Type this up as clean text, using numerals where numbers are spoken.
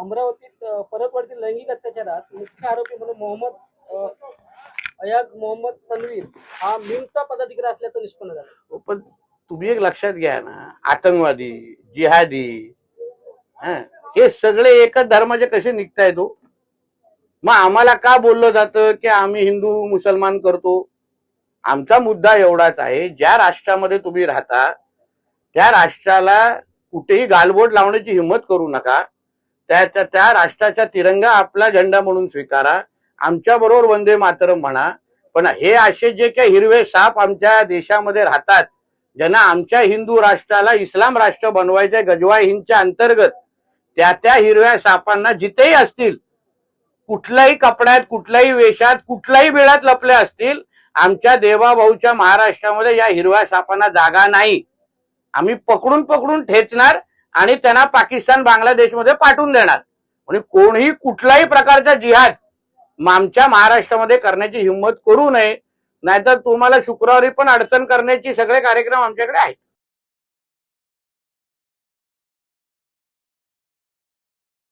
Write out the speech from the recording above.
अमरावतीत परतवाडीतील लैंगिक अत्याचारात मुख्य आरोपी म्हणून अयाज मोहम्मद तन्वीर हा मिमचा पदाधिकारी असल्याचं निष्पन्न झालं. पण तुम्ही एक लक्षात घ्या ना, आतंकवादी, जिहादी हे सगळे एकच धर्माचे कसे निघताय तो? मग आम्हाला का बोललं जातं की आम्ही हिंदू मुसलमान करतो? आमचा मुद्दा एवढाच आहे, ज्या राष्ट्रामध्ये तुम्ही राहता त्या राष्ट्राला कुठेही गालबोट लावण्याची हिंमत करू नका. त्या राष्ट्राचा तिरंगा आपला झेंडा म्हणून स्वीकारा, आमच्या बरोबर वंदे मातरम म्हणा. पण हे असे जे काही हिरवे साप आमच्या देशामध्ये राहतात, ज्यांना आमच्या हिंदू राष्ट्राला इस्लाम राष्ट्र बनवायचे गजवाय हिंदच्या अंतर्गत, त्या हिरव्या सापांना जिथेही असतील, कुठल्याही कपड्यात, कुठल्याही वेशात, कुठल्याही बिळात लपले असतील, आमच्या देवाभाऊच्या महाराष्ट्रामध्ये या हिरव्या सापांना जागा नाही. आम्ही पकडून ठेचणार आणि त्यांना पाकिस्तान बांगलादेशमध्ये पाठवून देणार. म्हणजे कोणीही कुठल्याही प्रकारचा जिहाद आमच्या महाराष्ट्रामध्ये करण्याची हिंमत करू नये, नाहीतर तुम्हाला शुक्रवारी पण अडचण करण्याची सगळे कार्यक्रम आमच्याकडे आहेत.